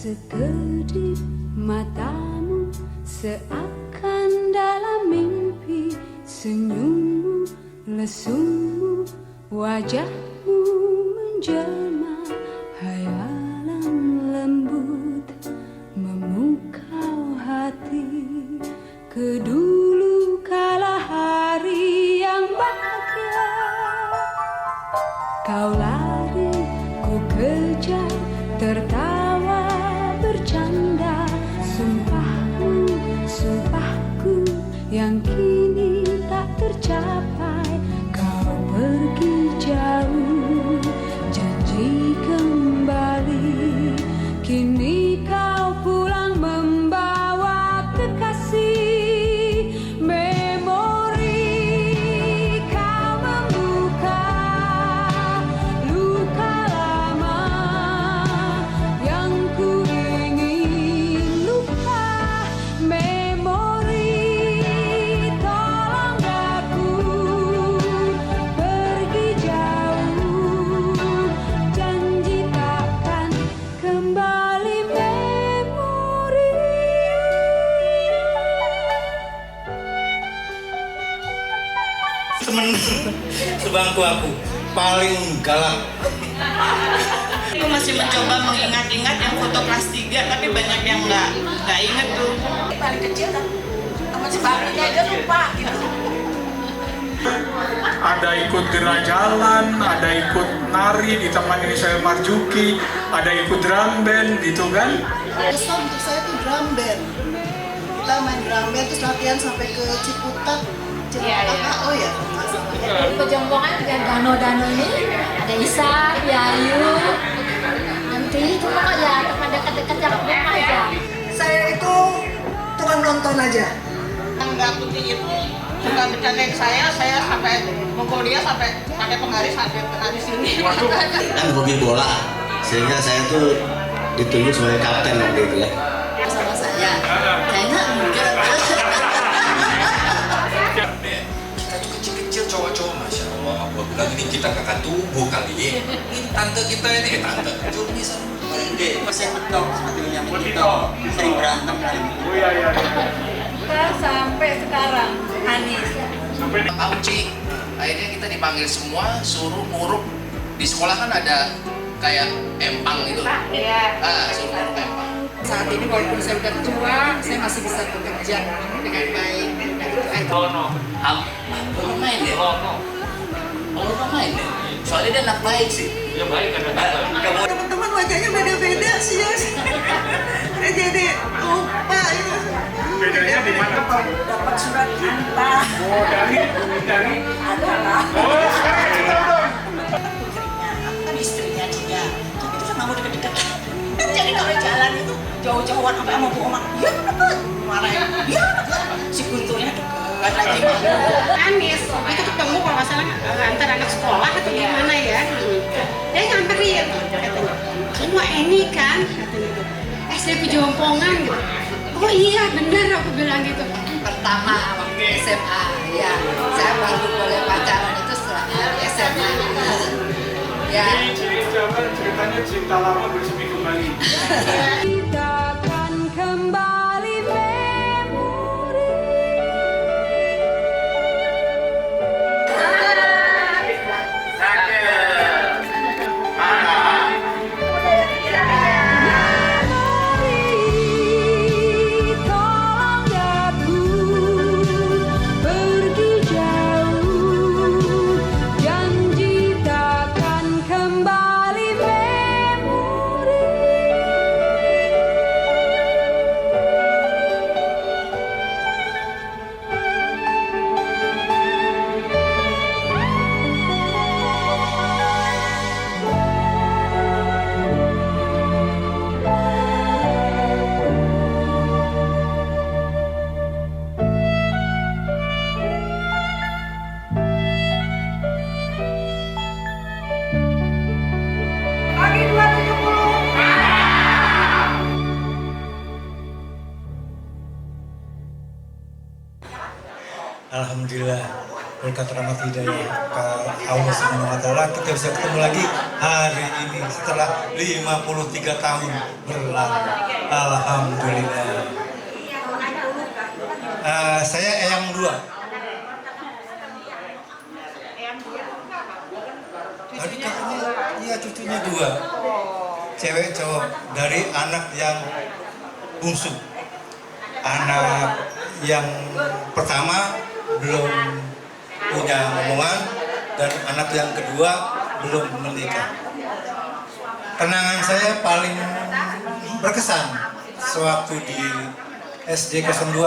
Sekedip matamu seakan dalam mimpi, senyummu, lesungmu, wajahmu menjelma, hayalan lembut memukau hati. Kedulu kala hari yang bahagia, kau lari, ku kejar, tertawa bercanda. Sumpahmu, sumpahku yang kini tak tercapai. Kau pergi jauh, janji kembali. Kini kau pulang membawa kekasih. Memori kau membuka luka lama yang ku ingin lupa. Memori tolong aku pergi jauh, janji takkan kembali. Memori Temen sebangku aku paling galak. Aku masih mencoba mengingat-ingat yang foto kelas 3, tapi banyak yang nggak inget tuh. Paling kecil kan teman sebangkunya aja lupa gitu. Ada ikut gerak jalan, ada ikut nari di Taman Indonesia Marzuki, ada ikut drum band gitu kan. Besar untuk saya tuh drum band. Kita main drum band terus latihan sampai ke Ciputat. Oh ya. Di Pejompongan dengan Dano ini ada Isa, Yayu, nanti itu pokoknya teman dekat-dekat yang rumah aja. Saya itu tukang nonton aja. Nggak putih itu suka bercandain saya sampai mukul dia sampai penggaris sampai kena di sini. Kan hobi bola, sehingga saya tuh ditunjuk sebagai kapten waktu itu ya. Sama saya. Kayaknya enggak. Kita tuh kecil-kecil cowok-cowok, Masya Allah. Gua bilang ini kita kakak tubuh kali ya. Ini tante kita ini, tante. Jom bisa. Saya betok, sebetulnya betok. Sering berantem kali. Oh iya. Sampai sekarang Anis. Pak Uci, akhirnya kita dipanggil semua, suruh nguruk. Di sekolah kan ada kayak empang gitu. Iya. Suruh nguruk empang. Saat ini walaupun saya udah tua, saya masih bisa bekerja dengan baik. Belum main deh. Belum main deh. Soalnya dia anak baik sih. Ya baik kan. Teman-teman wajahnya beda-beda sih ya. Jadi lupa itu. Bedanya di mana Pak? Dapat surat hantar. Oh dari Adalah. oh kita dong. Aku kan istrinya dia. Tapi itu kan mau deket-deket. Jadi kalau jalan itu jauh-jauhan sampai sama Bu Omar. Ya deket. Marahin. Ya deket. Si Gunturnya deket lagi. Anis itu ketemu kalau nggak salah antar anak sekolah atau gimana ya. Dia nyamperin katanya, kamu ini kan katanya, SD Pejompongan. Oh iya benar aku bilang gitu. Pertama waktu SMA ya. Saya baru boleh pacaran itu setelah SMA. Ya. Ciri ceritanya cinta lama bersemi kembali. takkan kembali. Memori tolong aku pergi jauh, janji takkan kembali. Memori Alhamdulillah berkat rahmat hidayah Allah Subhanahu wa taala kita bisa ketemu lagi hari ini setelah 53 tahun berlalu. Alhamdulillah. Saya eyang dua. Adik kakaknya, iya cucunya dua. Cewek cowok dari anak yang bungsu. Anak yang pertama belum punya omongan dan anak yang kedua belum menikah. Kenangan saya paling berkesan sewaktu di SD 02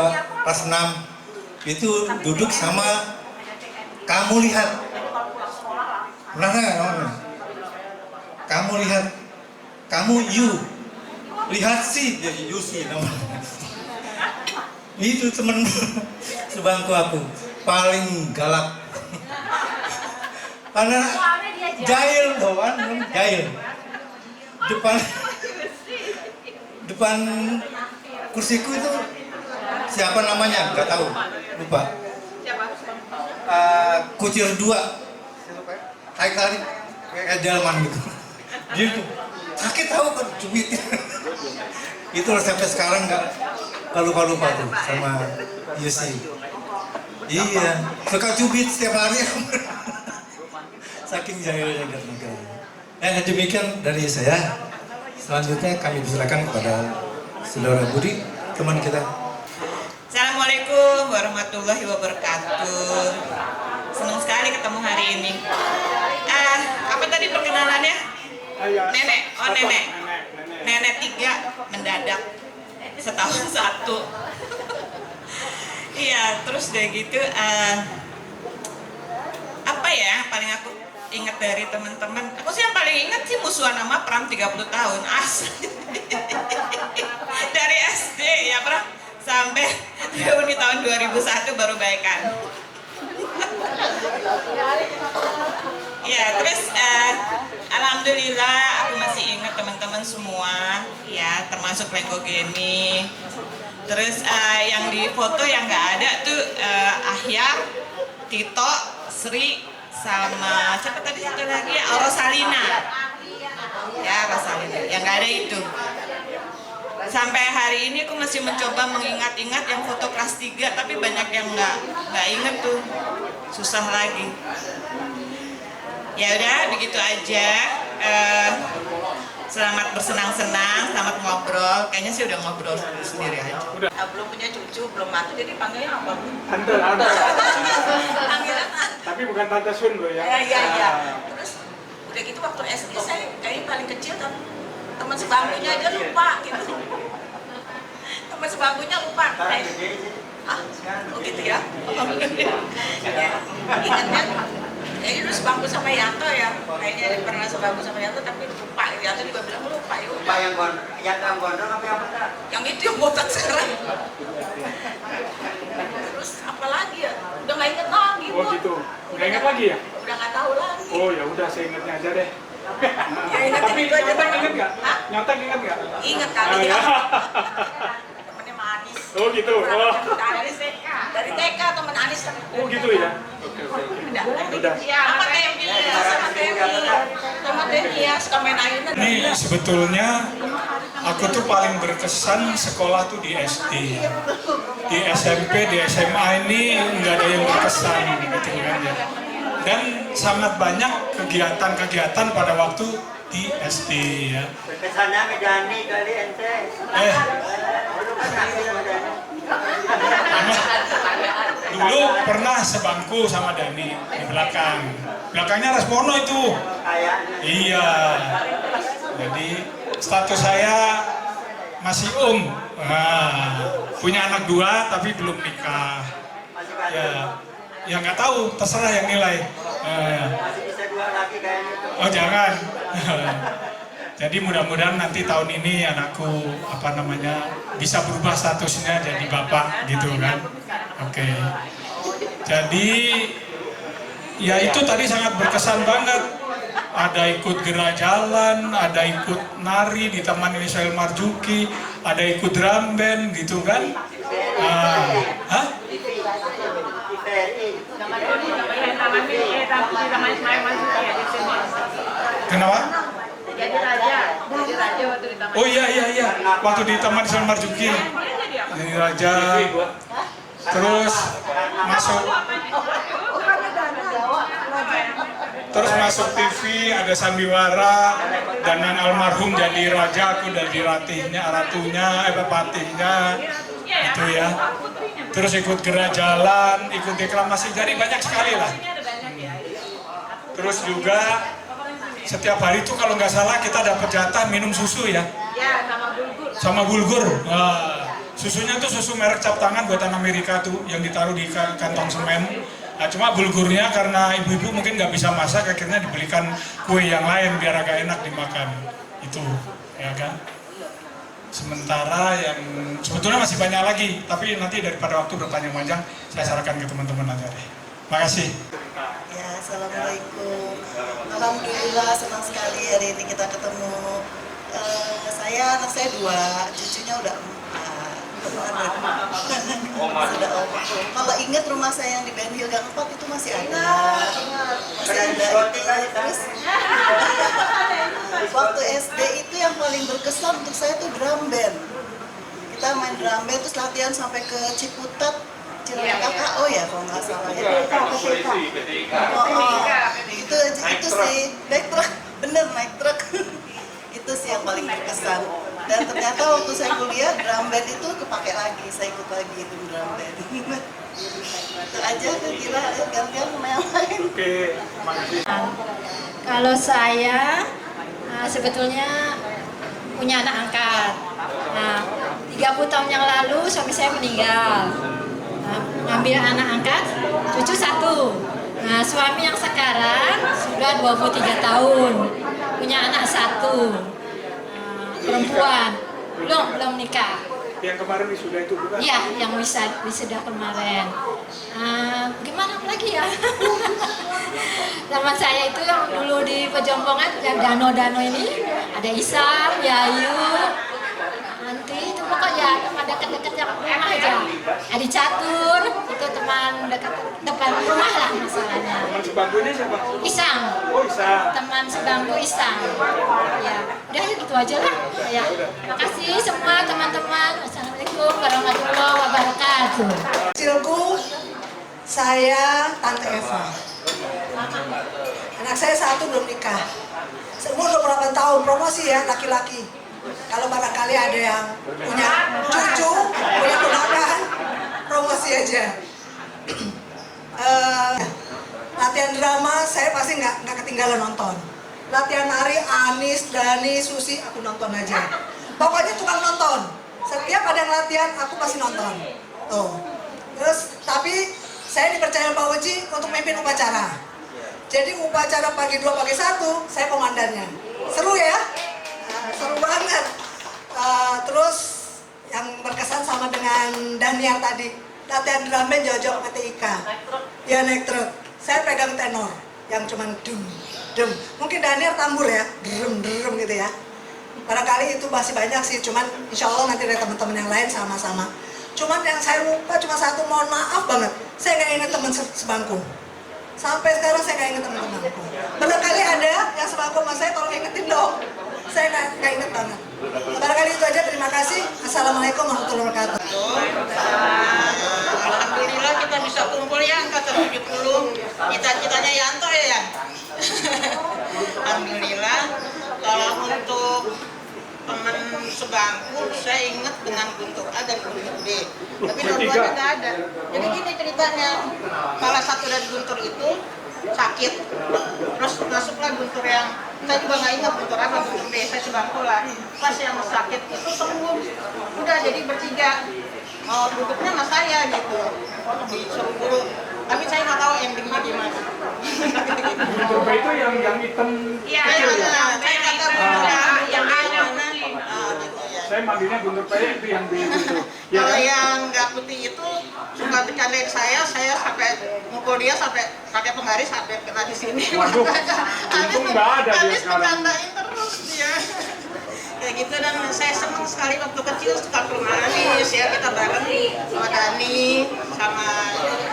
kelas 6 itu duduk sama Kamu Lihat. Pernah nggak? Kamu Lihat, kamu lihat sih, jadi Yusi namanya. Itu temen sebangku aku paling galak. Karena jahil doang, jahil. Depan kursiku itu siapa namanya? Gak tahu, lupa. Kucir 2. Tarik kayak delman gitu. Gitu. Sakit tahu kan cubitnya. Itu sampai sekarang nggak lupa tuh sama Yusi. Iya, suka cubit setiap hari. Saking jahilnya gitu. Demikian dari saya. Selanjutnya kami persilakan kepada Saudara Budi, teman kita. Assalamualaikum warahmatullahi wabarakatuh. Senang sekali ketemu hari ini. Apa tadi perkenalannya? Nenek, oh nenek. Nenek 3 mendadak setahun 1. Iya, terus udah gitu apa ya paling aku ingat dari teman-teman? Aku sih yang paling ingat sih musuhan sama Pram 30 tahun asli. Dari SD ya Pram sampai reuni tahun 2001 baru baikan. Ya, terus alhamdulillah aku masih ingat teman-teman semua, ya termasuk Lenggo Geni. Terus yang di foto yang nggak ada tuh Ahyar, Tito, Sri, sama siapa tadi satu lagi? Rosalina. Ya Rosalina, yang nggak ada itu. Sampai hari ini aku masih mencoba mengingat-ingat yang foto kelas 3, tapi banyak yang nggak inget tuh, susah lagi. Ya udah begitu aja. Selamat bersenang-senang, selamat ngobrol. Kayaknya sih udah ngobrol sendiri aja. Belum punya cucu, belum mati, jadi panggilnya apa? Tante. Panggilan Tapi bukan Tante Sun loh ya. Iya. Terus udah gitu waktu SD saya kayaknya paling kecil kan teman sebangkunya aja lupa gitu. Teman sebangkunya lupa. Oh gitu ya. Ingatnya dulu sebangku sama Yanto ya. Kayaknya pernah sebangku sama Yanto tapi lupa. Yanto juga bilang lupa ya. Lupa yang gondrong apa yang botak? Yang itu yang botak sekarang. Terus apa lagi ya? Udah nggak inget lagi. Oh gitu. Udah ingat lagi ya? Udah nggak tahu lagi. Oh ya udah, saya ingatnya aja deh. Ya, Tapi itu aja nyontek Bang. inget nggak? Hah? Nyontek inget nggak? Ingat kali Ah, ya. ya. Temennya Manis. Oh gitu. Oh. Dari TK temen Anis. Oh gitu ya. Oke. Udah. Sama Temi, sama Temi ya, suka main ayunan. Ini sebetulnya aku tuh paling berkesan sekolah tuh di SD. Di SMP, di SMA ini nggak ada yang berkesan gitu kan ya. Dan sangat banyak kegiatan-kegiatan pada waktu di SD ya. Berkesannya Medani kali ente. Dulu kan nangis Medani. Dulu pernah sebangku sama Dani di belakang. Belakangnya Rasmono itu. Iya. Jadi status saya masih punya anak 2 tapi belum nikah. Ya nggak tahu, terserah yang nilai. Masih bisa 2 lagi kayaknya. Oh jangan. Jadi mudah-mudahan nanti tahun ini anakku bisa berubah statusnya jadi bapak gitu kan. Oke. Jadi ya itu tadi sangat berkesan banget. Ada ikut gerak jalan, ada ikut nari ditemani Michelle Marzuki, ada ikut drum band gitu kan. di Taman Ismail Marzuki ya di sini. Kenapa? Jadi raja waktu di Taman. Oh iya. Waktu di Taman Ismail Marzuki. Jadi raja. Terus masuk TV, ada sandiwara, dan almarhum jadi raja, aku jadi ratunya, patihnya, itu ya. Terus ikut gerak jalan, ikut deklamasi, jadi banyak sekali lah. Terus juga setiap hari itu kalau nggak salah kita dapat jatah minum susu ya. Ya, Sama bulgur. Nah, susunya tuh susu merek cap tangan buatan Amerika tuh yang ditaruh di kantong semen. Nah, cuma bulgurnya karena ibu-ibu mungkin nggak bisa masak, akhirnya dibelikan kue yang lain biar agak enak dimakan. Itu, ya kan? Sementara yang sebetulnya masih banyak lagi, tapi nanti daripada waktu berpanjang-panjang, saya sarankan ke teman-teman aja deh. Makasih. Ya, assalamualaikum. Alhamdulillah senang sekali hari ini kita ketemu. Anak saya 2, cucunya udah 4. Sudah kalau ingat rumah saya yang di Ben Hill Gang 4 itu masih ada itu. Terus waktu SD itu yang paling berkesan untuk saya tuh drum band. Kita main drum band terus latihan sampai ke Ciputat, KKO ya kalau nggak salah ya. Itu sih naik truk, bener naik truk. Itu sih yang paling berkesan. Dan ternyata waktu saya kuliah drum band itu kepake lagi, saya ikut lagi itu drum band. Itu aja kira gantian sama yang lain. Oke, makasih. Kalau saya sebetulnya punya anak angkat. Nah, 30 tahun yang lalu suami saya meninggal. Ngambil anak angkat, cucu 1. Nah, suami yang sekarang sudah 23 tahun, punya anak 1. Perempuan, belum nikah. Yang kemarin wisuda itu bukan? Iya, yang wisuda kemarin. Gimana lagi ya? Zaman saya itu yang dulu di Pejompongan, yang Dano ini, ada Isam, Yayu, nanti itu pokoknya teman dekat-dekat yang rumah aja. Adi Catur, itu teman depan rumah lah masalahnya. Teman sebangkunya siapa? Isam. Oh, Isam. Teman sebangku Isam. Ya, udah gitu aja lah. Ya, makasih semua teman-teman. Assalamualaikum warahmatullahi wabarakatuh. Kecilku, saya Tante Eva. Anak saya 1 belum nikah. Umur 28 tahun, promosi ya, laki-laki. Kalau barangkali ada yang punya cucu, punya ponakan, promosi aja. Latihan drama saya pasti nggak ketinggalan nonton. Latihan nari Anis, Dani, Susi aku nonton aja. Pokoknya tukang nonton. Setiap ada yang latihan aku pasti nonton. Tuh. Terus tapi saya dipercaya Pak Uji untuk memimpin upacara. Jadi upacara pagi 2 pagi 1 saya komandannya. Seru ya? Seru banget. Terus yang berkesan sama dengan Daniel tadi, latihan drum band jauh-jauh PT Ika. Ya naik truk. Saya pegang tenor yang cuman dum. Mungkin Daniel tambur ya, drum gitu ya. Barangkali itu masih banyak sih, cuman insya Allah nanti dari teman-teman yang lain sama-sama. Cuman yang saya lupa cuma 1, mohon maaf banget, saya nggak ingat teman sebangku. Sampai sekarang saya nggak ingat teman-temanku. Barangkali ada yang sebangku sama saya, tolong ingetin dong. Saya nggak inget banget. Barangkali itu aja, terima kasih. Assalamualaikum warahmatullahi wabarakatuh. Alhamdulillah kita bisa kumpul ya angkatan 70. Cita-citanya Yanto ya. Alhamdulillah. Kalau untuk teman sebangku, saya ingat dengan Guntur A dan Guntur B. Tapi dua-duanya nggak ada. Jadi gini ceritanya, salah satu dari Guntur itu sakit, terus masuklah Guntur yang saya juga nggak ingat Guntur apa Guntur B, saya sebangku lah. Pas yang sakit itu sembuh, udah jadi bertiga. Duduknya sama saya gitu, disuruh guru. Tapi saya nggak tahu endingnya gimana. Guntur B itu yang hitam. Iya, saya kata yang mana. Saya manggilnya Guntur P itu yang B itu. Kalau yang nggak putih itu suka bercandain saya sampai mukul dia sampai pakai penggaris sampai kena di sini. Waduh, untung nggak ada dia habis sekarang. bercandain terus dia. kayak gitu. Dan saya senang sekali waktu kecil suka ke rumah Anis ya, kita bareng sama Dani, sama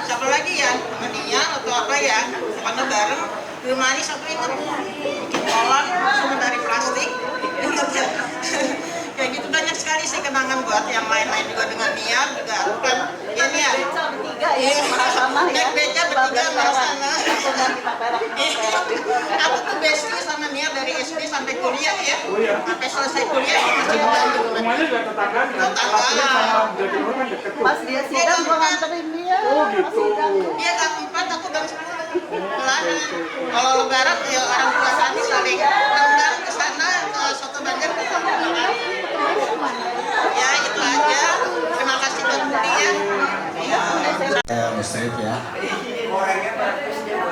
siapa lagi ya, sama Nia atau apa ya, pokoknya bareng di rumah Anis. Aku ingat bikin kolam semua dari plastik, ingat ya. Kayak gitu banyak sekali sih kenangan buat yang lain-lain juga dengan Nia juga kan ya Nia iya naik beca bertiga ke sana. Aku tuh bestie sama Nia dari SD sampai kuliah ya, sampai selesai kuliah masih di Rumahnya juga tetangga. Pas dia sidang gua nganterin dia. Oh gitu. dia gang 4 aku gang 10 pulang. Kalau lebaran ya orang tua Sani saling undang ke sana ke soto Banjar ketemu. Ya itu aja. Terima kasih buat Budi ya. Saya musyrif ya.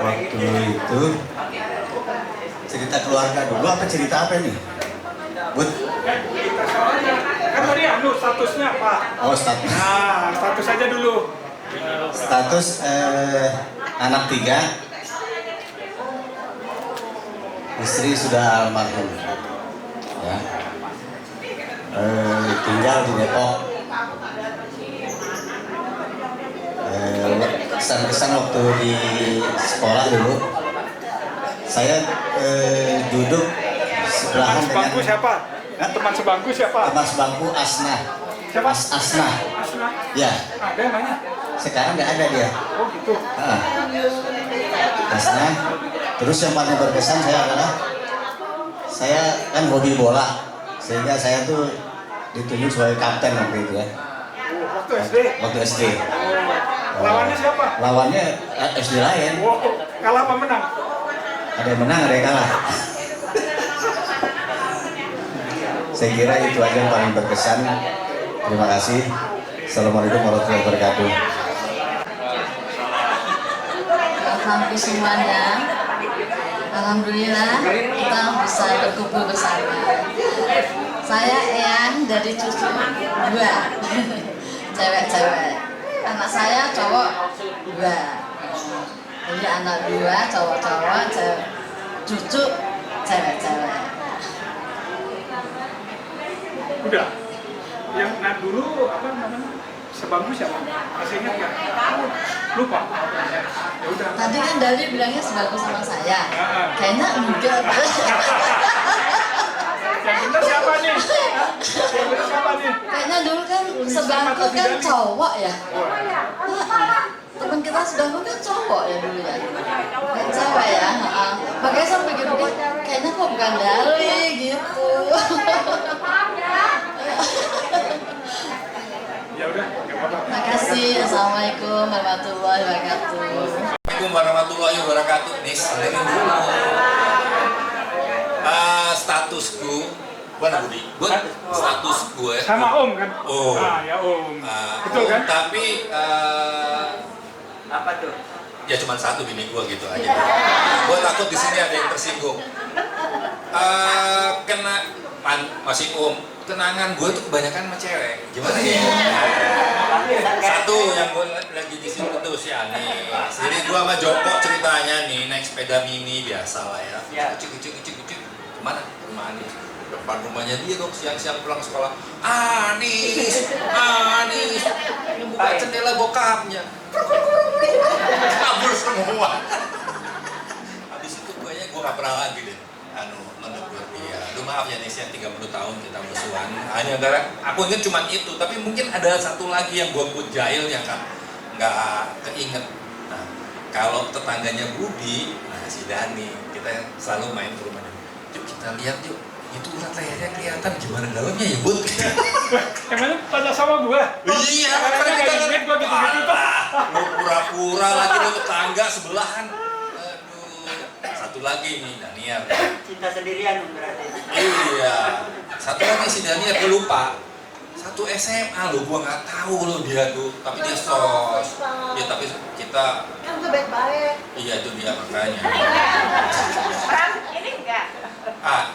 Waktu itu cerita keluarga dulu apa cerita apa nih? Bud? Kan tadi statusnya apa? Oh status. Nah, status aja dulu. Status anak 3, istri sudah almarhum, ya. Tinggal di Depok. Kesan-kesan waktu di sekolah dulu, saya duduk sebelahan dengan Sebangku siapa? Teman sebangku siapa? teman sebangku Asna. Siapa? Asna. Asna. Ya, Ada yang nanya? sekarang nggak ada dia. Oh gitu. Asna. Terus yang paling berkesan saya adalah saya kan hobi bola, sehingga saya tuh ditunjuk sebagai kapten waktu itu ya. Waktu SD? Waktu SD. Lawannya siapa? Lawannya SD lain. Wow, kalah apa menang? Ada yang menang, ada yang kalah. Saya kira itu aja yang paling berkesan. Terima kasih. Assalamualaikum warahmatullahi wabarakatuh. Hampir semuanya, alhamdulillah kita bisa berkumpul bersama. Saya Eyang dari cucu 2, cewek-cewek. Anak saya cowok 2. Jadi anak 2 cowok-cowok, cucu cewek-cewek. Udah. Yang dulu apa namanya? Sebangku siapa? Masih ingat nggak? Lupa. Ya udah. Tadi kan Dali bilangnya sebangku sama saya. Kayaknya enggak. Yang benar siapa nih? Yang benar siapa nih? Kayaknya dulu kan sebangku kan cowok ya. Teman kita sebangku kan cowok ya dulu ya. Kan cewek ya. Makanya saya pikir-pikir kayaknya kok bukan Dali gitu. Ya udah, nggak apa-apa. Makasih. Assalamualaikum warahmatullahi wabarakatuh. Assalamualaikum warahmatullahi wabarakatuh. Nih, dengerin dulu. Statusku, mana Budi? Status gue. Sama Om kan? Oh. Ya Om. Betul kan? Tapi Apa tuh? ya cuma satu bini gue gitu aja. Gue takut di sini ada yang tersinggung. Masih Om. Kenangan gue tuh kebanyakan sama cewek. Gimana ya? Satu yang gue lagi di sini tuh si Ani. Jadi gue sama Joko ceritanya nih naik sepeda mini biasa lah ya. Kucing. Kemana? Rumah Ani. Depan rumahnya dia dong siang-siang pulang sekolah. Anis. Yang buka jendela bokapnya. Kabur semua. Habis itu gue gak pernah lagi deh. Menegur dia. Aduh maaf ya Nes, 30 tahun kita musuhan. Hanya gara aku ingat cuma itu, tapi mungkin ada satu lagi yang gue put jahil yang nggak keinget. Nah, kalau tetangganya Budi, nah si Dani, kita selalu main ke rumahnya. Yuk kita lihat yuk, itu urat lehernya kelihatan gimana dalamnya ya Bud. Emangnya tanya sama gue? Iya, karena kita inget gue gitu-gitu tuh. Lu pura-pura lagi lu tetangga sebelahan. Satu lagi nih Daniel. Cinta sendirian berarti. Iya. Satu lagi si Daniel gue lupa. Satu SMA lo, gue nggak tahu lo dia tuh, tapi dia sos. Ya tapi kita. Kan gue baik-baik. Iya itu dia makanya. Perang ini enggak?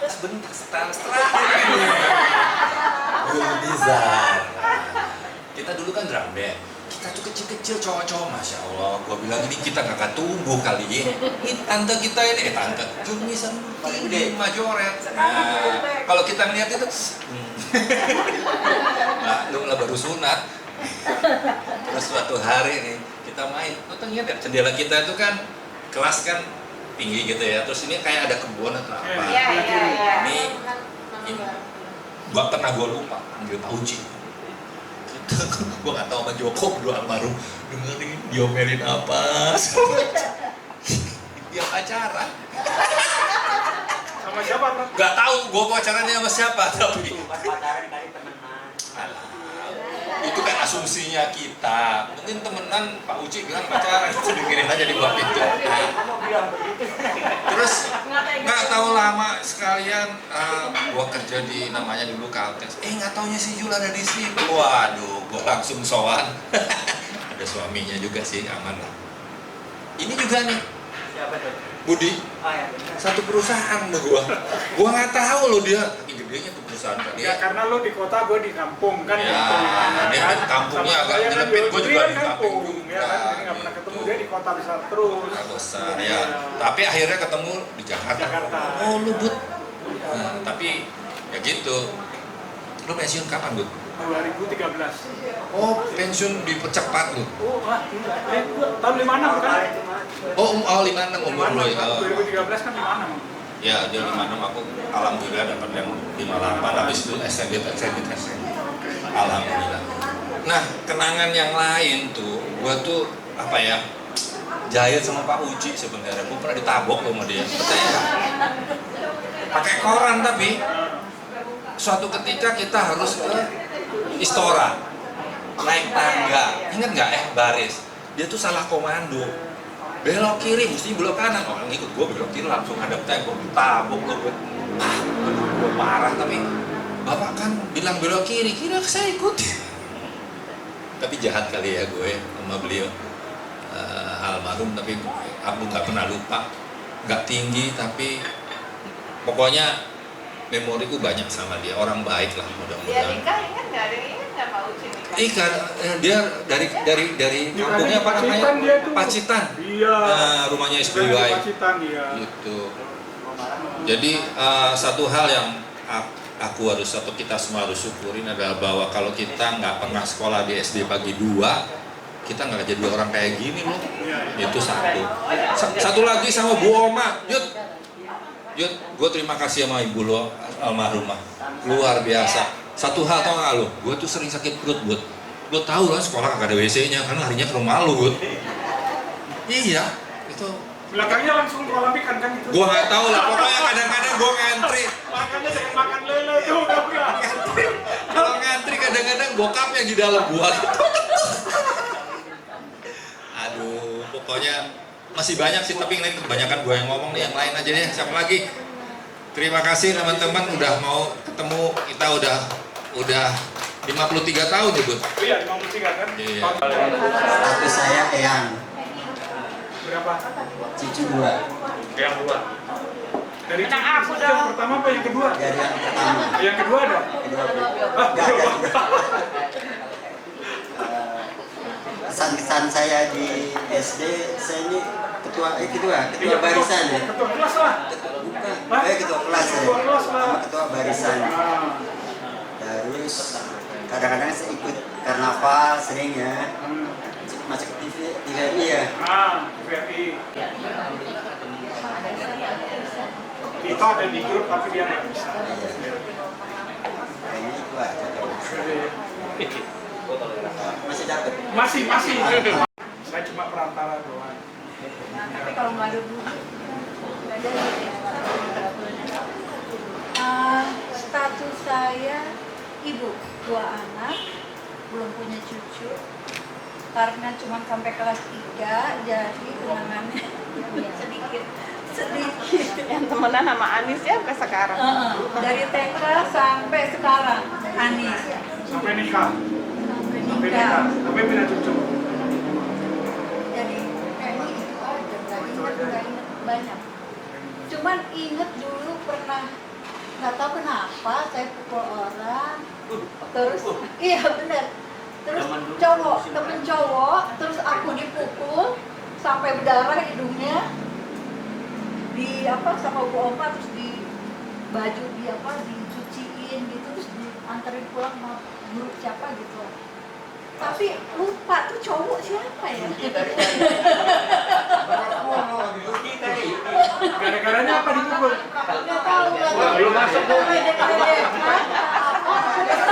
Sebentar setelah. Belum bisa. Kita dulu kan drum band. Kita kita tuh kecil-kecil cowok-cowok, Masya Allah, gue bilang ini kita nggak akan tumbuh kali ini. Ini tante kita ini, tante Jurnisan tinggi, majoret. Nah, kalau kita ngeliat itu, nah, lu lah baru sunat. Terus suatu hari nih, kita main, lo tuh ingat ya, jendela kita itu kan, kelas kan tinggi gitu ya, terus ini kayak ada kebun atau apa. Ini, gue lupa, panggil Pak Uci. Gue gak tau sama Joko berdua almarhum dengerin diomelin apa dia pacaran Sama siapa, Bro? gak tahu gue pacarannya sama siapa tapi Pacaran kali temenan. itu kan asumsinya kita mungkin temenan. Pak Uci bilang pacaran itu dengerin aja di bawah pintu. Terus nggak tahu lama sekalian gua kerja di namanya dulu Kaltex. Nggak taunya si Jul ada di sini. Waduh, gua langsung sowan. Ada suaminya juga sih, aman lah. Ini juga nih. Siapa tuh? Budi. Oh ya, benar. Satu perusahaan sama gua. Gua nggak tahu loh dia. Gedenya tuh perusahaan kan. Ya karena lo di kota, gue di kampung kan. Ya, dia kan kampungnya agak nyelempit, gue juga di kampung ya kan, jadi nggak pernah ketemu dia di kota besar terus. Besar ya, tapi akhirnya ketemu di Jakarta. Oh lu Bud, nah, tapi ya gitu. Lu pensiun kapan Bud? 2013. Oh pensiun dipercepat lu. Oh, tahun 56 kan? Oh 56 umur lu ya. 2013 kan 56. Ya dia 56, aku alhamdulillah dapat yang 58, habis itu extended. Alhamdulillah. Nah kenangan yang lain tuh, gua tuh apa ya, jahit sama Pak Uci sebenarnya. Gua pernah ditabok sama dia, percaya nggak? Pakai koran tapi suatu ketika kita harus ke Istora, naik tangga, ingat nggak baris? Dia tuh salah komando, belok kiri, mesti belok kanan. Orang ikut gue belok kiri, langsung hadap tembok, ditabok gue. Gue marah, tapi bapak kan bilang belok kiri, kira saya ikut. Tapi jahat kali ya gue sama beliau, almarhum, tapi aku nggak pernah lupa. Nggak tinggi, tapi pokoknya memoriku banyak sama dia. Orang baik lah, Dia mudah-mudahan. nikah ingat nggak? Ada yang ingat nggak Pak Uci nikah? Ikan, dia dari kampungnya apa namanya? Pacitan dia tuh. Pacitan. Iya. Rumahnya Dari SBY. Pacitan dia. Gitu. Jadi satu hal yang aku harus, atau kita semua harus syukurin adalah bahwa kalau kita nggak pernah sekolah di SD Pagi 2, kita nggak jadi orang kayak gini loh. Itu satu. Satu lagi sama Bu Oma, Yud, gue terima kasih sama ibu lo almarhumah, luar biasa. Satu hal tau gak lo, gue tuh sering sakit perut Bud. Lo tau lah sekolah gak ada WC-nya, karena harinya ke rumah lo Bud. Iya, itu. Belakangnya langsung kolam ikan kan itu. Gue gak tau lah, pokoknya kadang-kadang gue ngantri. Makanya jangan makan lele tuh, Kalau ngantri kadang-kadang bokapnya di dalam gua. Aduh, pokoknya masih banyak sih, tapi ini kebanyakan gue yang ngomong nih, yang lain aja deh. Siapa lagi? Terima kasih teman-teman udah mau ketemu, kita udah 53 tahun ya Bud? Iya, 53 kan? Iya. Status saya Eyang, Berapa? cucu 2. Yang dua. Dari Anak aku yang dong. pertama apa yang kedua? Dari yang pertama. Yang kedua ada? Kesan-kesan saya di SD, saya ini ketua barisan ya. Ketua kelas lah. Bukan, ketua kelas ya. Ketua kelas lah. Sama ketua barisan. Terus kadang-kadang saya ikut karnaval sering ya. Masuk TVRI ya. TVRI. Kita ada di grup tapi dia nggak bisa. Kayaknya itu aja. Masih dapat? Masih. Saya cuma perantara doang. Tapi kalau nggak ada budi, nggak ada. Status saya ibu, 2 anak, belum punya cucu. Karena cuma sampai kelas 3, jadi kenangannya sedikit. Yang temenan sama Anis ya sampai sekarang. Dari TK sampai sekarang, Anis. Sampai nikah. Sampai punya cucu. Jadi kayaknya itu aja, nggak inget banyak. Cuman inget dulu pernah, nggak tahu kenapa saya pukul orang. Terus, iya benar. Terus temen cowok, terus aku dipukul sampai berdarah hidungnya, di apa sama Bu Opa, terus di baju dicuciin gitu, terus dianterin pulang sama guru siapa gitu. Tapi lupa tuh cowok siapa ya? Gara-garanya apa dipukul? Nggak tahu lah. Belum masuk tuh.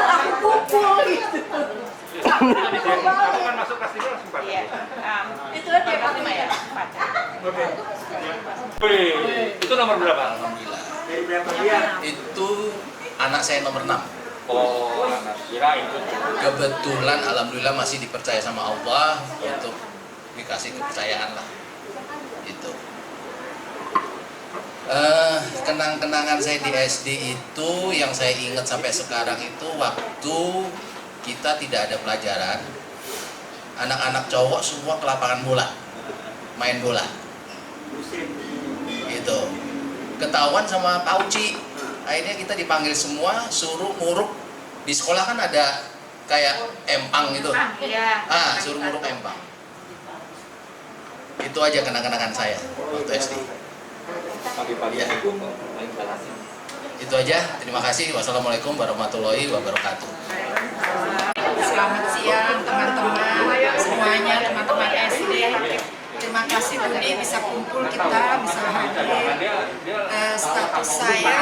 Aku pukul gitu. Kamu kan masuk kelas 3 langsung pakai. Itu aja Pak ya. Oke. Itu nomor berapa? Alhamdulillah. Itu anak saya nomor 6. Oh, anak kirain itu. Kebetulan alhamdulillah masih dipercaya sama Allah untuk dikasih kepercayaan lah. Itu. Kenang-kenangan saya di SD itu yang saya ingat sampai sekarang itu waktu kita tidak ada pelajaran, anak-anak cowok semua ke lapangan bola, main bola. Gitu. Ketahuan sama Pak Uci. Akhirnya kita dipanggil semua, suruh nguruk. Di sekolah kan ada kayak empang gitu. Suruh nguruk empang. Itu aja kenang-kenangan saya waktu SD. Ya. Itu aja. Terima kasih. Wassalamualaikum warahmatullahi wabarakatuh. Selamat siang teman-teman semuanya, teman-teman SD. Terima kasih Budi bisa kumpul kita, bisa hadir. Status saya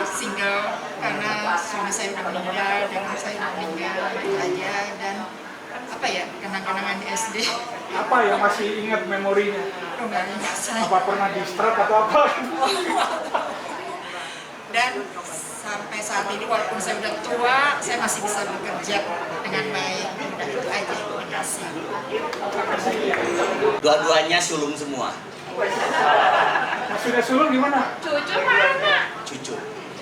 single karena suami saya sudah meninggal dan saya sudah meninggal itu aja. Dan apa ya, kenang-kenangan di SD. Apa yang masih ingat memorinya? Oh, nggak ingat saya. Apa pernah di-strap atau apa? Dan sampai saat ini walaupun saya sudah tua, saya masih bisa bekerja dengan baik. Udah itu aja. Terima kasih. Dua-duanya sulung semua. Maksudnya sulung gimana? Cucu mana? Cucu.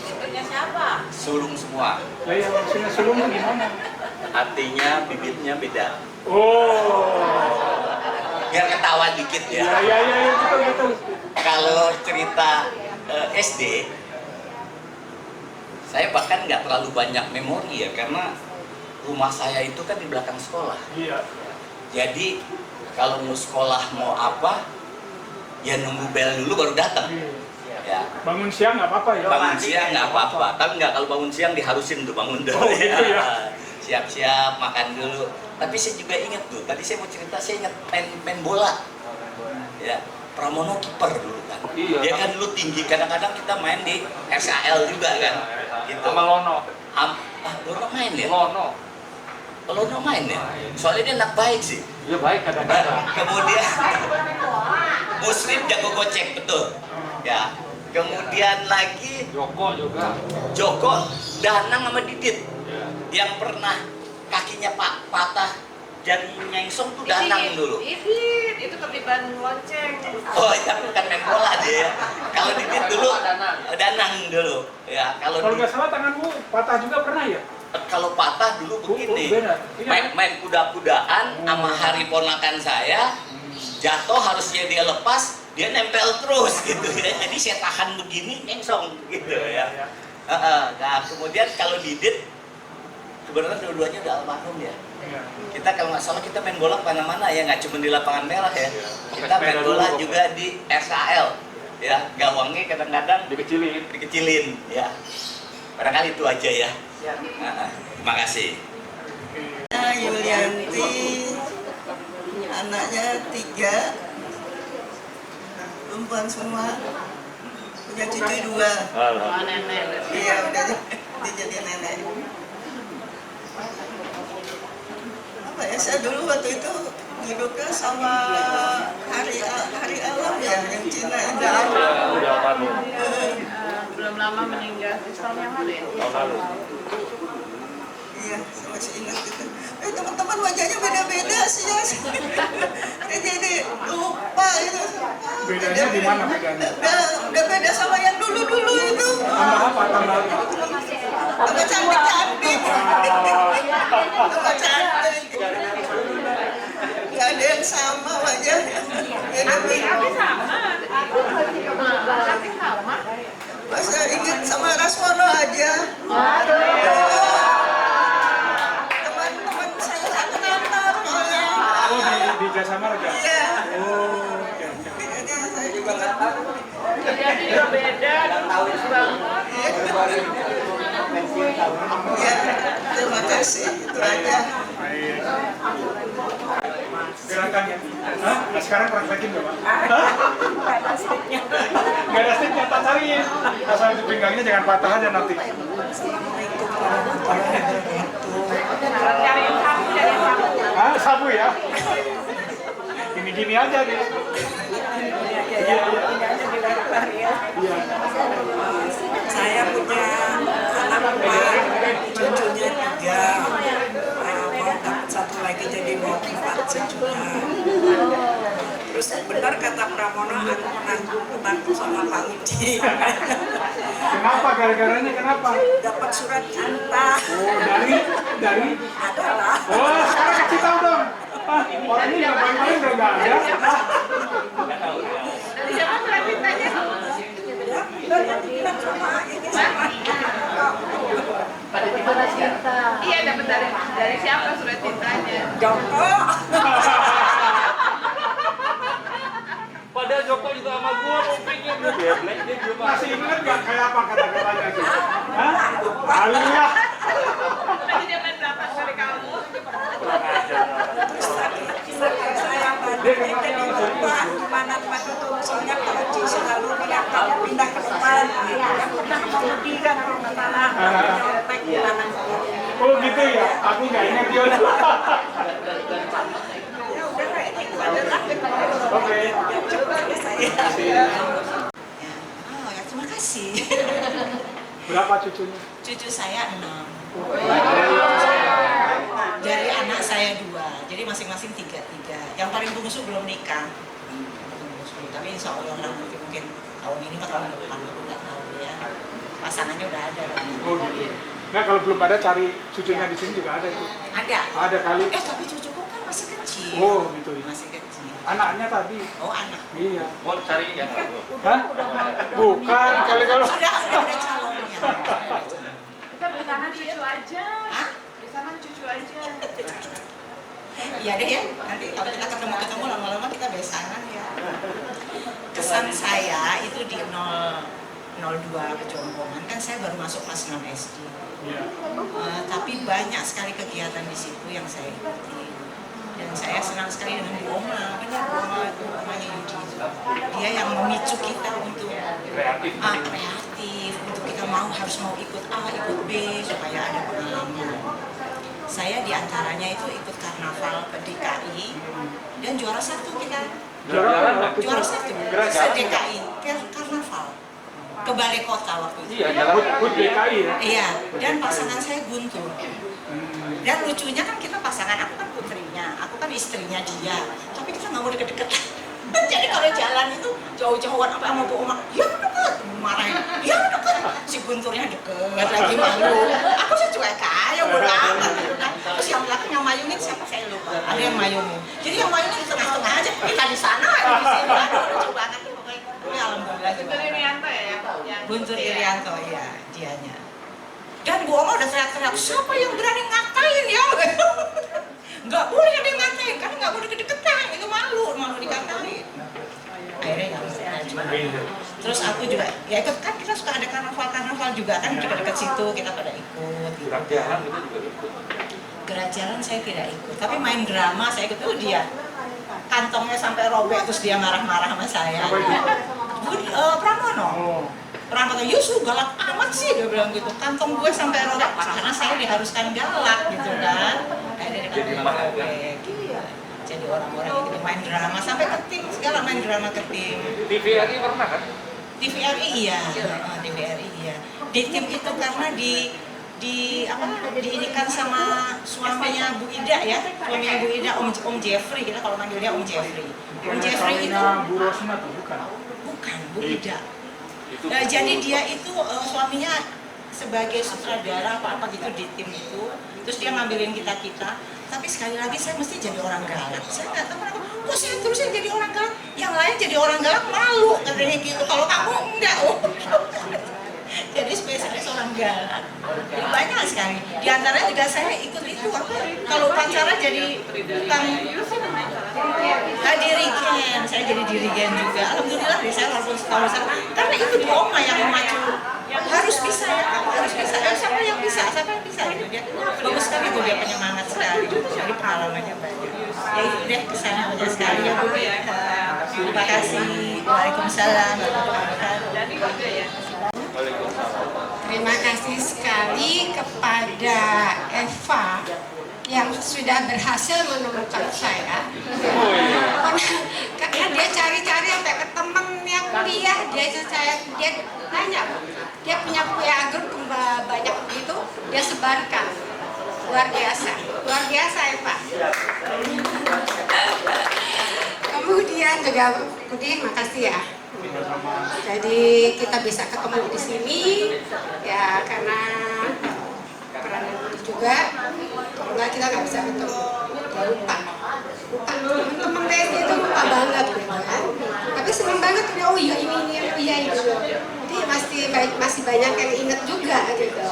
Cucunya siapa? Sulung semua. Lah yang maksudnya sulung itu gimana? Artinya bibitnya beda. Oh. Biar ketawa dikit ya. Ya, betul. Kalau cerita SD, saya bahkan nggak terlalu banyak memori ya, karena rumah saya itu kan di belakang sekolah. Iya. Jadi kalau mau sekolah mau apa, ya nunggu bel dulu baru datang. Ya. Bangun siang nggak apa-apa ya? Bangun siang nggak apa-apa, tapi nggak kalau bangun siang diharusin tuh bangun dulu. Oh, gitu ya. Siap-siap makan dulu. Tapi saya juga ingat tuh, tadi saya mau cerita, saya ingat main bola. Ya, Pramono kiper dulu kan. Iya, Dia kan dulu tinggi, kadang-kadang kita main di SKL juga kan. Gitu. Sama Lono. Lono main ya? Lono main ya? Soalnya dia anak baik sih. Iya baik kadang-kadang. Kemudian Muslim jago gocek, betul. Ya. Kemudian lagi Joko juga. Joko, Danang sama Didit. Yang pernah kakinya patah jadi nyengsong tuh Danang dulu. Itu ketiban lonceng. Oh, itu bukan main bola dia. Kalau Didit dulu Danang dulu. Ya, kalau nggak salah tanganmu patah juga pernah ya? Kalau patah dulu begini. Iya. Main kuda-kudaan sama hari ponakan saya. Jatuh harusnya dia lepas, dia nempel terus gitu ya. Jadi saya tahan begini nyengsong gitu ya. Nah, kemudian kalau Didit sebenarnya dua-duanya udah almarhum ya. Kita kalau nggak salah kita main bola mana-mana ya, nggak cuma di lapangan merah ya. Kita main bola juga di SKL ya. Gawangnya kadang-kadang dikecilin ya. Barangkali itu aja ya. Terima kasih. Yulianti, anaknya 3, perempuan semua, punya cucu 2. Iya, udah jadi nenek. Apa ya, saya dulu waktu itu hidupnya sama hari alam ya, yang Cina itu. Belum lama meninggal, tahun yang lalu ya? Iya, saya masih ingat itu. Teman-teman wajahnya beda-beda sih ya. Saya jadi lupa itu. Bedanya di mana bedanya? Udah beda sama yang dulu-dulu itu. Tambah apa? Tambah cantik-cantik. Tambah cantik. Gak ada yang sama wajahnya. Abi sama. Cantik sama. Masa ingat sama Rasmono aja. Teman-teman saya sama aja? Iya. Oh, oke. Saya juga nggak tahu. Jadi juga beda, bagus banget. Ya, terima kasih. Itu aja. Baik. Gerakannya. Hah? Nah, sekarang praktekin nggak, Pak? Nggak ada sticknya. Nggak ada sticknya, tak cariin. Asal di pinggangnya jangan patah aja nanti. Cari sapu, cari sapu. Ah, sabu ya? Gini-gini aja deh. Iya. Saya punya anak 4, cucunya 3. Mau dapat satu lagi jadi mau 4 cucunya. Terus benar kata Pramono, aku menantu sama Pak Udi. Kenapa? Gara-garanya kenapa? Dapat surat cinta. Oh, dari? Adalah. Oh, sekarang kasih tahu dong. Ah, orang ini yang paling udah nggak ada. Dari siapa surat cintanya? Surat cinta. Iya, dapat dari siapa surat cintanya? Joko. Padahal Joko juga sama gua mau pengen dia cuma Masih ingat nggak kayak apa kata-katanya itu? Hah? Alia. Tadi dia main berapa dari kamu? Saya bandingin jadi lupa mana tempat itu, soalnya kalau Ci selalu bilang kamu pindah ke depan, yang pernah Udi kan kalau nggak salah, nyontek di tangan saya. Oh gitu ya? Aku nggak ingat dia. Ya udah kayak gitu aja lah. Oke. Coba ya saya. Oh ya terima kasih. Berapa cucunya? Cucu saya 6. Dari anak saya 2, jadi masing-masing 3. Yang paling bungsu belum nikah. Tapi insya Allah nanti mungkin tahun ini atau tahun depan, aku nggak tahu ya. Pasangannya udah ada. Oh gitu. Nah kalau belum ada cari cucunya di sini juga ada itu. Ada. Ada kali. Tapi cucuku kan masih kecil. Oh gitu ya. Masih kecil. Anaknya tadi. Oh anak. Iya. mau cari yang Hah? Bukan kali kalau. Sudah ada calonnya. Kita bersama cucu aja. Bersama cucu aja. Iya deh ya, nanti kalau kita ketemu lama-lama kita besanan ya. Kesan saya itu di 02 Kejompongan kan saya baru masuk kelas 6 SD. Tapi banyak sekali kegiatan di situ yang saya ikuti. Dan saya senang sekali dengan Bu Oma. Benar Bu Oma itu namanya Yudi. Dia yang memicu kita untuk kreatif, untuk kita harus mau ikut A, ikut B supaya ada pengalaman. Saya diantaranya itu ikut karnaval ke DKI dan juara 1 kita. Juara 1 se-DKI karnaval ke Balai Kota waktu itu. Iya, jalan DKI ya. Iya, dan pasangan saya Guntur. Dan lucunya kan kita pasangan, aku kan putrinya, aku kan istrinya dia. Tapi kita nggak mau deket-deket. Jadi kalau jalan itu jauh-jauhan apa sama Bu Oma, ya deket, marahin, ya deket. Si Gunturnya deket, lagi malu. Aku sih cuek aja, bodo amat. Terus yang belakang yang mayungin siapa saya lupa. Ada yang mayungin. Jadi yang mayungin di tengah-tengah aja. Kita di sana, di sini. Aduh, lucu banget nih pokoknya. Ini alhamdulillah. Guntur Irianto ya? Guntur Irianto, ya, dianya. Dan Bu Oma udah teriak-teriak, siapa yang berani ngatain ya? Nggak boleh ada yang ngatain, karena nggak boleh deket-deketan, itu malu dikatain. Akhirnya nggak bisa. Terus aku juga, ya ikut kan kita suka ada karnaval juga kan dekat-dekat situ kita pada ikut. gerak jalan itu juga ikut. Gerak jalan saya tidak ikut, tapi main drama saya ikut. Oh dia, kantongnya sampai robek terus dia marah-marah sama saya. Pramono. Pramono, Yusuf galak amat sih dia bilang gitu. Kantong gue sampai robek karena saya diharuskan galak gitu kan. Akhirnya dia kantong robek. Jadi orang-orang yang gitu main drama sampai ke tim segala main drama ke tim. TVRI pernah kan? TVRI iya, TVRI iya. Di tim itu karena diinikan sama suaminya Bu Ida ya, suaminya Bu Ida Om Jeffrey, kita kalau manggilnya Om Jeffrey. Om Jeffrey itu Bu Rosna tuh bukan? Bukan, Bu Ida. Jadi dia itu suaminya sebagai sutradara apa gitu di tim itu, terus dia ngambilin kita. Tapi sekali lagi saya mesti jadi orang galak. Saya nggak tahu kenapa. Kok saya terusnya jadi orang galak? Yang lain jadi orang galak malu katanya gitu. Kalau kamu enggak. Jadi spesialis orang orang galak. Jadi banyak sekali. Di antaranya juga saya ikut itu apa? Kalau upacara jadi tukang dirigen, saya jadi dirigen juga. Alhamdulillah saya walaupun setahun karena ikut oma yang maju. Harus bisa ya, kamu harus bisa. Siapa yang bisa gitu dia. Bagus sekali tuh dia penyemangat sekali. Jadi pengalamannya banyak. Ya itu deh kesannya banyak sekali ya Bu. Terima kasih. Waalaikumsalam. Terima kasih sekali kepada Eva yang sudah berhasil menemukan saya. Karena dia cari-cari sampai ke temen yang kuliah, dia tanya, dia punya grup banyak begitu, dia sebarkan. Luar biasa Eva. Kemudian juga Budi, makasih ya. Jadi kita bisa ketemu di sini ya karena peran Budi juga. Kalau nggak kita nggak bisa ketemu. Ya lupa teman-teman BSD itu lupa banget gitu kan. Tapi seneng banget udah oh iya ini gitu. Jadi masih banyak yang inget juga gitu.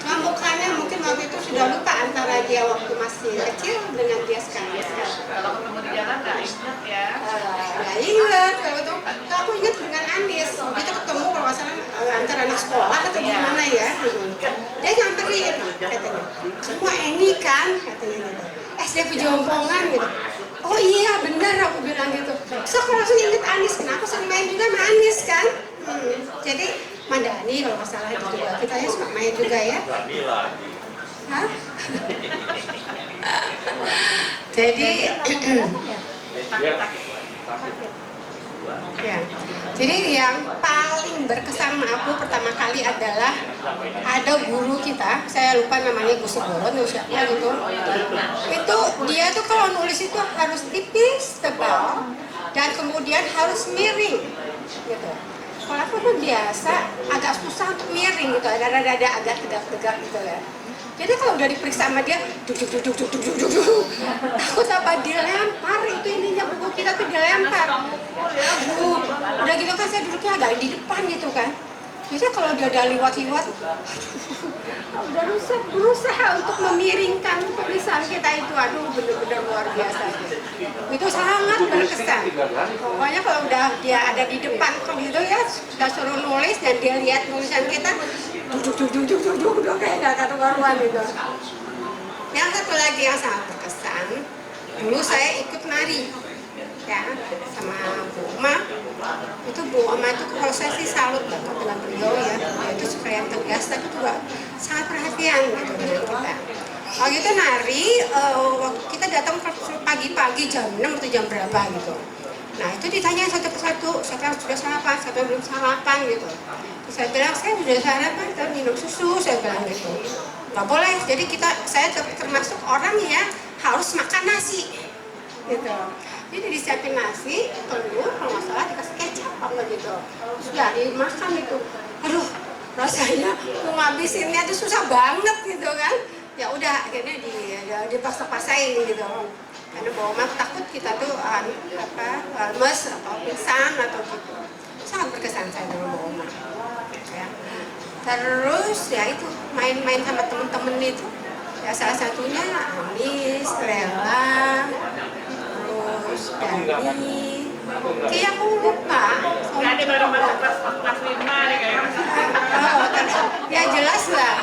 Cuma mukanya mungkin waktu itu sudah lupa antara dia waktu masih kecil dengan dia sekarang. Kalau ketemu di jalan nggak ingat ya? Nggak ingat. Kalau aku ingat dengan Anis. Kita ketemu kalau nggak salah antara anak sekolah atau gimana ya. Dia nyamperin katanya. Semua ini kan katanya gitu. SD Pejompongan gitu. Oh iya benar aku bilang gitu. Terus aku langsung inget Anis. Kenapa sering main juga sama Anis kan? Jadi Mandani kalau nggak salah itu juga kita ya suka main juga ya. Hah? Jadi ya. Jadi yang paling berkesan sama aku pertama kali adalah ada guru kita, saya lupa namanya Gus Boron atau siapa gitu. Itu dia tuh kalau nulis itu harus tipis, tebal, dan kemudian harus miring gitu. Kalau aku tuh biasa agak susah untuk miring gitu, ada agak tegak-tegak gitu ya. Jadi kalau udah diperiksa sama dia, duk, aku apa dilempar itu ininya buku kita tuh dilempar. Udah gitu kan saya duduknya agak di depan gitu kan. Jadi kalau dia udah liwat-liwat, udah berusaha untuk memiringkan tulisan kita itu, aduh bener-bener luar biasa. Itu sangat berkesan. Pokoknya kalau udah dia ada di depan gitu ya, sudah suruh nulis dan dia lihat tulisan kita, duduk kayak gak karu-karuan gitu. Yang satu lagi yang sangat berkesan, dulu saya ikut nari ya sama Bu Oma. Itu Bu Oma itu kalau saya sih salut banget dengan beliau ya. Dia itu suka yang tegas tapi juga sangat perhatian gitu dengan kita. Waktu itu nari, kita datang pagi-pagi jam 6 atau jam berapa gitu. Nah itu ditanya satu persatu, siapa yang sudah sarapan, siapa yang belum sarapan gitu. Terus saya bilang, saya sudah sarapan, tapi minum susu, saya bilang gitu. Nggak boleh, jadi saya termasuk orang yang harus makan nasi gitu. Jadi disiapin nasi, telur, kalau nggak salah dikasih kecap apa gitu. Sudah dimakan gitu. Aduh, rasanya mau ngabisinnya tuh susah banget gitu kan. Ya udah akhirnya dipaksa-paksain gitu. Karena Bu Oma takut kita tuh lemes atau pingsan atau gitu. Sangat berkesan saya dengan Bu Oma. Ya. Terus ya itu main-main sama temen-temen itu. Ya salah satunya Anis, Lela, terus Dani. Kayak aku lupa. Nggak ada baru masuk kelas 5 nih kayaknya. Ya jelas lah.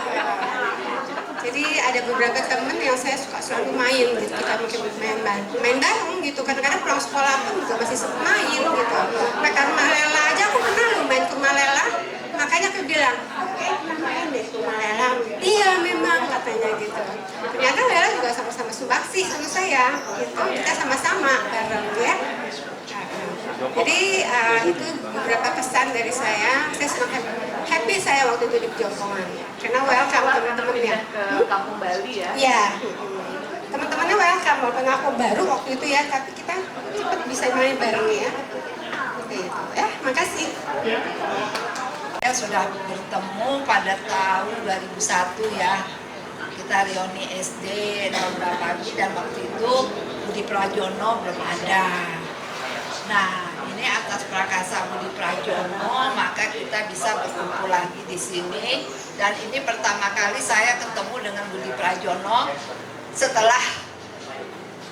Jadi ada beberapa temen yang saya suka selalu main gitu, kita mungkin main bareng gitu. Kadang-kadang pulang sekolah pun juga masih suka main gitu. Mereka rumah Lela aja aku pernah loh main ke rumah Lela. Makanya aku bilang, oke, main deh ke rumah Lela. Iya memang katanya gitu. Ternyata Lela juga sama-sama subaksi sama saya gitu. Kita sama-sama bareng ya. Jadi itu beberapa pesan dari saya sangat happy saya waktu itu di Pejompongan karena welcome teman-temannya Ke Kampung Bali ya? Iya, teman-temannya welcome walaupun aku baru waktu itu ya, tapi kita cepat bisa main bareng ya. Oke itu ya, makasih. Saya sudah bertemu pada tahun 2001 ya. Kita reuni SD tahun berapa lagi dan waktu itu Budi Prajono belum ada. Nah, ini ini atas prakasa Budi Prajono, maka kita bisa berkumpul lagi di sini. Dan ini pertama kali saya ketemu dengan Budi Prajono setelah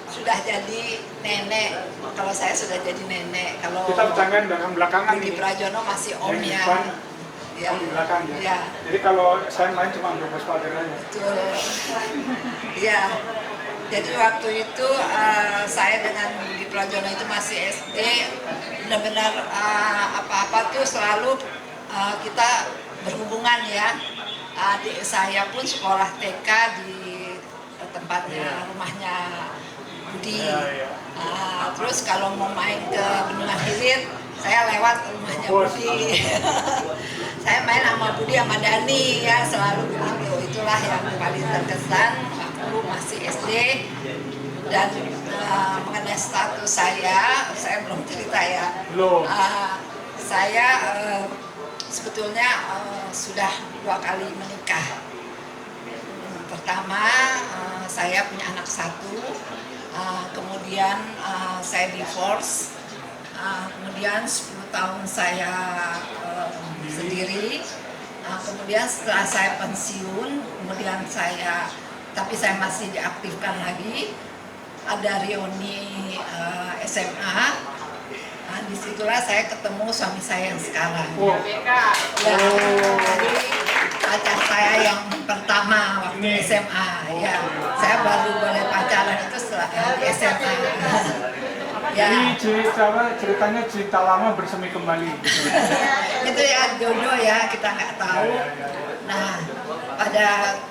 sudah jadi nenek. Kalau saya sudah jadi nenek, kalau Kita bercanda dengan belakangan Budi ini. Prajono masih Yang di omnya. depan, Ya. di belakang ya. Ya. Jadi kalau saya main cuma berbahasa Padang aja. Betul. Iya. Jadi waktu itu saya dengan Budi Prajono itu masih SD, benar-benar apa-apa tuh selalu kita berhubungan ya. Adik saya pun sekolah TK di tempatnya rumahnya Budi. Terus kalau mau main ke Bendungan Hilir, saya lewat ke rumahnya Budi. Saya main sama Budi sama Dani ya, selalu begitu. Itulah yang paling terkesan waktu masih SD. Dan mengenai status saya belum cerita ya. Saya sebetulnya sudah 2 kali menikah. Pertama, saya punya anak 1, kemudian saya divorce, kemudian 10 tahun saya sendiri, kemudian setelah saya pensiun, kemudian tapi saya masih diaktifkan lagi, ada reuni SMA. Disitulah saya ketemu suami saya yang sekarang. Ya, jadi pacar saya yang pertama waktu SMA. Ya, saya baru boleh pacaran itu setelah di SMA. Ya. Jadi ceritanya cerita lama bersemi kembali. Gitu. Itu ya jodoh ya, kita nggak tahu. Nah,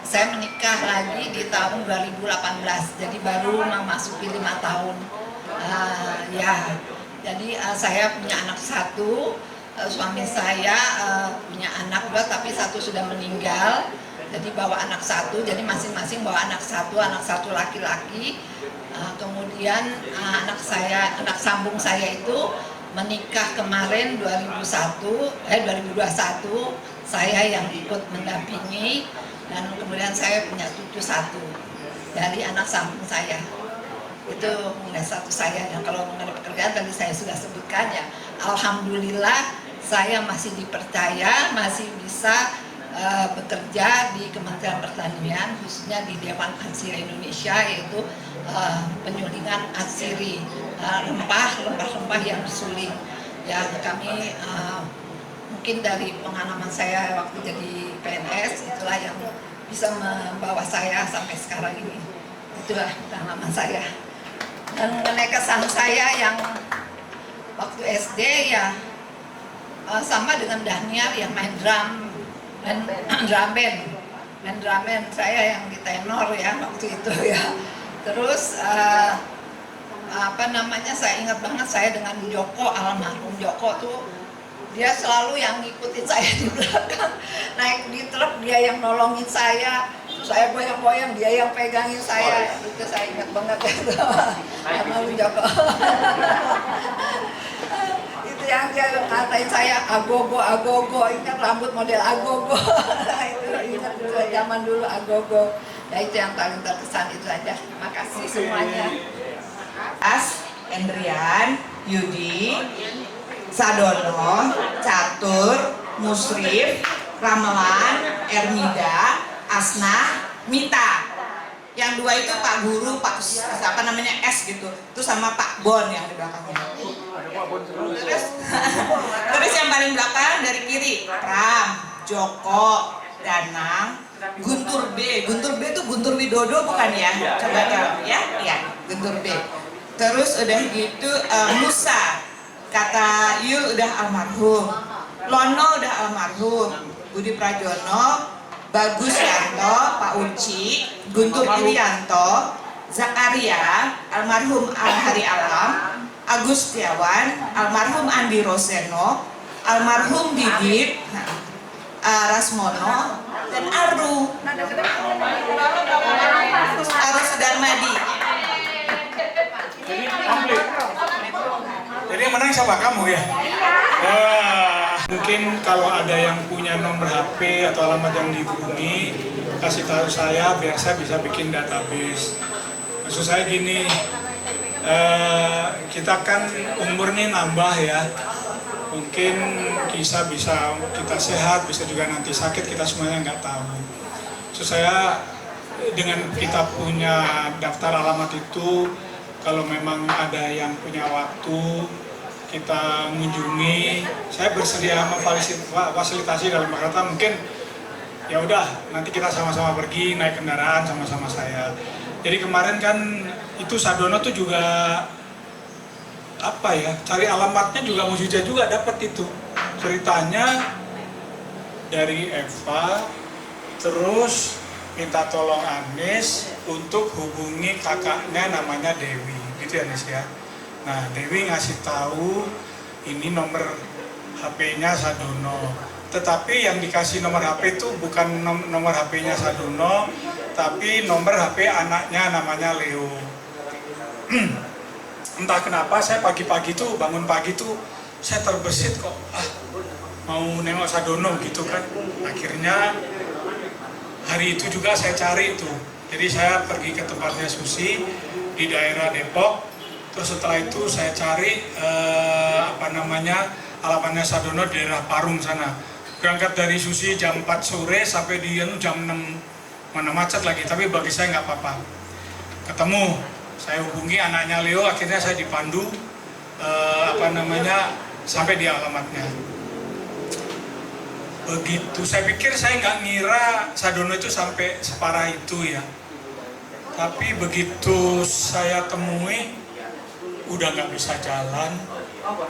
saya menikah lagi di tahun 2018, jadi baru memasuki 5 tahun. Ya. Jadi saya punya anak 1, suami saya punya anak 2, tapi 1 sudah meninggal. Jadi bawa anak 1, jadi masing-masing bawa anak 1 laki-laki. Kemudian anak sambung saya itu menikah kemarin 2021, saya yang ikut mendampingi, dan kemudian saya punya cucu 1 dari anak sambung saya. Itu mengenai status saya. Dan kalau mengenai pekerjaan tadi saya sudah sebutkan ya, alhamdulillah saya masih dipercaya, masih bisa bekerja di Kementerian Pertanian, khususnya di Dewan Atsiri Indonesia, yaitu penyulingan atsiri, rempah-rempah yang disuling. Ya, kami mungkin dari pengalaman saya waktu jadi PNS, itulah yang bisa membawa saya sampai sekarang ini. Itulah pengalaman saya. Dan mengenai kesan saya yang waktu SD ya sama dengan Daniel yang main drum band, saya yang di tenor ya waktu itu ya. Terus saya ingat banget saya dengan Joko, almarhum Joko tuh dia selalu yang ngikutin saya di belakang, naik di truk dia yang nolongin saya goyang-goyang, dia yang pegangin saya. Itu saya ingat banget ya, almarhum Joko. Itu yang dia ngatain saya agogo, ingat rambut model agogo. Itu ingat zaman dulu agogo. Ya itu yang paling terkesan, itu aja. Terima kasih semuanya. Endrian, Yudi, Sadono, Catur, Musrif, Ramelan, Ermida, Asna, Mita. Yang 2 itu Pak Guru, Pak S gitu. Itu sama Pak Bon yang di belakangnya. Terus yang paling belakang dari kiri, Pram, Joko, Danang, Guntur B. Guntur B itu Guntur Widodo bukan ya? Coba tahu ya? Iya, Guntur B. Terus udah gitu Musa, kata Yul udah almarhum, Lono udah almarhum, Budi Prajono, Bagus Yanto, Pak Uci, Guntur Irianto, Zakaria, almarhum Al-Hari Alam, Agus Setiawan, almarhum Andi Roseno, almarhum Didit, Rasmono, dan Aru Sudarmadi. Jadi yang menang siapa? Kamu ya? Mungkin kalau ada yang punya nomor HP atau alamat yang dihubungi, kasih tahu saya biar saya bisa bikin database. Maksud saya gini, Kita kan umur nih nambah ya. Mungkin bisa kita sehat, bisa juga nanti sakit, kita semuanya nggak tahu. So saya dengan kita punya daftar alamat itu, kalau memang ada yang punya waktu, kita mengunjungi, saya bersedia memfasilitasi dalam kata mungkin ya udah nanti kita sama-sama pergi naik kendaraan sama-sama saya. Jadi kemarin kan itu Sadono tuh juga apa ya, cari alamatnya juga mujizat juga dapat itu. Ceritanya dari Eva, terus minta tolong Anis untuk hubungi kakaknya namanya Dewi, gitu ya Anis ya. Nah Dewi ngasih tahu ini nomor HP-nya Sadono. Tetapi yang dikasih nomor HP itu bukan nomor HP-nya Sadono, tapi nomor HP anaknya namanya Leo. Entah kenapa saya pagi-pagi tuh, bangun pagi tuh, saya terbesit kok, mau nengok Sadono gitu kan. Akhirnya hari itu juga saya cari tuh. Jadi saya pergi ke tempatnya Susi di daerah Depok. Terus setelah itu saya cari alamatnya Sadono di daerah Parung sana. Berangkat dari Susi jam 4 sore sampai di jam 6, mana macet lagi, tapi bagi saya nggak apa-apa. Ketemu, saya hubungi anaknya Leo, akhirnya saya dipandu sampai di alamatnya. Begitu, saya pikir saya nggak ngira Sadono itu sampai separah itu ya. Tapi begitu saya temui, udah nggak bisa jalan,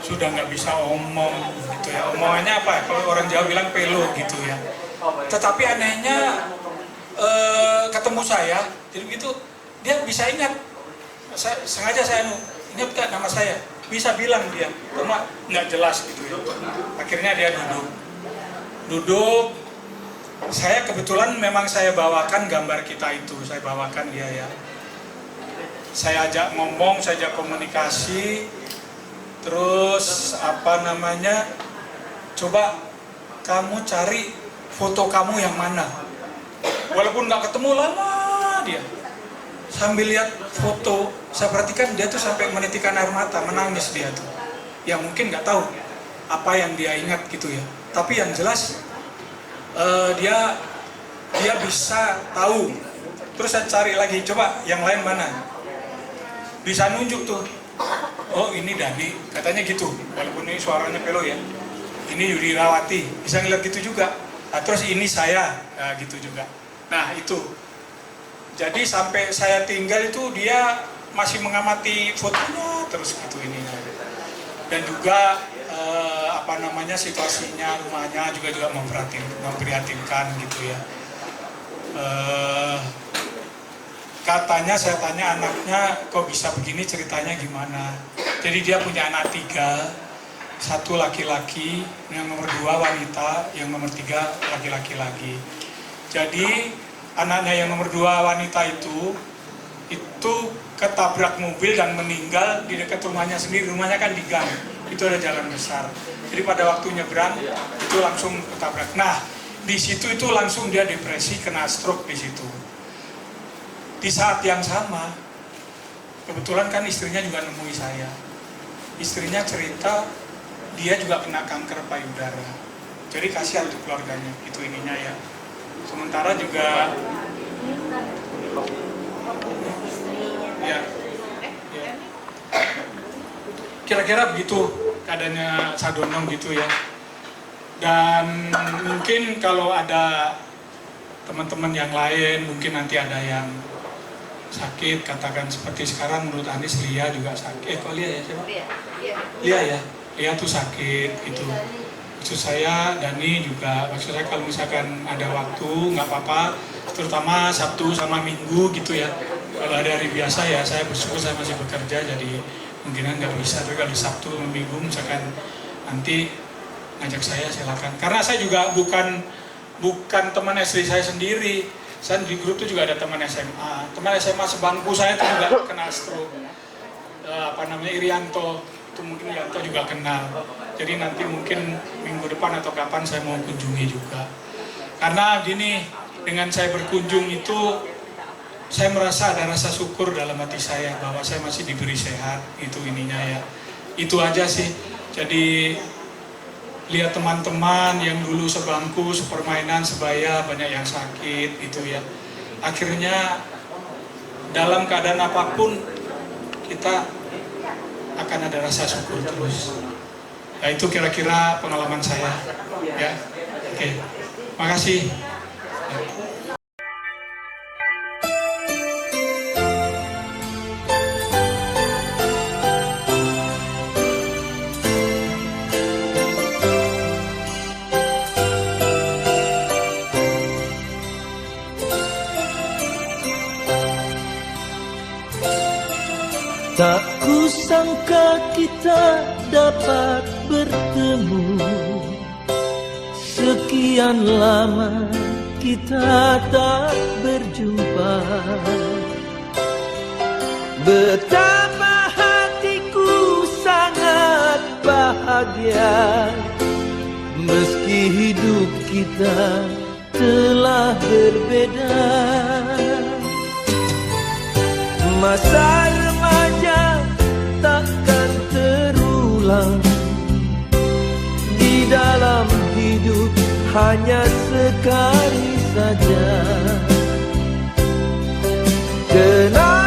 sudah nggak bisa omong gitu ya. Omongannya apa ya? Kalau orang Jawa bilang pelo gitu ya. Tetapi anehnya ketemu saya, jadi begitu dia bisa ingat. Sengaja saya ingat kan nama saya, bisa bilang dia, cuma nggak jelas gitu ya. Akhirnya dia duduk. Saya kebetulan memang saya bawakan gambar kita itu, saya bawakan dia ya. Saya ajak ngomong, saya ajak komunikasi, terus coba kamu cari foto kamu yang mana. Walaupun nggak ketemu lama dia, sambil lihat foto, saya perhatikan dia tuh sampai menitikan air mata, menangis dia tuh. Ya mungkin nggak tahu apa yang dia ingat gitu ya. Tapi yang jelas dia bisa tahu. Terus saya cari lagi, coba yang lain mana. Bisa nunjuk tuh, oh ini Dani, katanya gitu, walaupun ini suaranya pelo ya. Ini Yudi Rawati, bisa ngeliat gitu juga. Nah, terus ini saya, gitu juga. Nah itu, jadi sampai saya tinggal itu dia masih mengamati fotonya terus gitu ininya. Dan juga situasinya, rumahnya juga memprihatinkan gitu ya. Katanya saya tanya anaknya kok bisa begini, ceritanya gimana. Jadi dia punya anak 3, 1 laki-laki, yang nomor 2 wanita, yang nomor 3 laki-laki lagi. Jadi anaknya yang nomor 2 wanita itu ketabrak mobil dan meninggal di dekat rumahnya sendiri. Rumahnya kan di gang, itu ada jalan besar. Jadi pada waktu nyebrang itu langsung ketabrak. Nah di situ itu langsung dia depresi, kena stroke di situ. Di saat yang sama, kebetulan kan istrinya juga nemui saya. Istrinya cerita dia juga kena kanker payudara. Jadi kasihan untuk keluarganya, itu ininya ya. Sementara juga ya kira-kira begitu keadaannya Sadono gitu ya. Dan mungkin kalau ada teman-teman yang lain, mungkin nanti ada yang sakit, katakan seperti sekarang menurut Anis Lia juga sakit. Kok Lia ya siapa? Lia ya, Lia tuh sakit gitu. Maksud saya Dani juga, maksud saya kalau misalkan ada waktu nggak apa-apa, terutama Sabtu sama Minggu gitu ya. Kalau ada hari biasa ya saya bersyukur saya masih bekerja, jadi mungkinan nggak bisa. Tapi kalau Sabtu sama Minggu misalkan nanti ngajak saya silakan. Karena saya juga bukan teman SD saya sendiri. Saya di grup itu juga ada teman SMA. Teman SMA sebangku saya itu juga kena stroke. Irianto, itu mungkin Irianto juga kenal. Jadi nanti mungkin minggu depan atau kapan saya mau kunjungi juga. Karena gini, dengan saya berkunjung itu saya merasa ada rasa syukur dalam hati saya bahwa saya masih diberi sehat, itu ininya ya. Itu aja sih. Jadi lihat teman-teman yang dulu sebangku, sepermainan, sebaya, banyak yang sakit itu ya. Akhirnya dalam keadaan apapun kita akan ada rasa syukur terus. Ya, itu kira-kira pengalaman saya. Ya, oke. Makasih. Tak kusangka kita dapat bertemu. Sekian lama kita tak berjumpa. Betapa hatiku sangat bahagia, meski hidup kita telah berbeda. Masa remaja takkan terulang. Di dalam hidup hanya sekali saja. Kenapa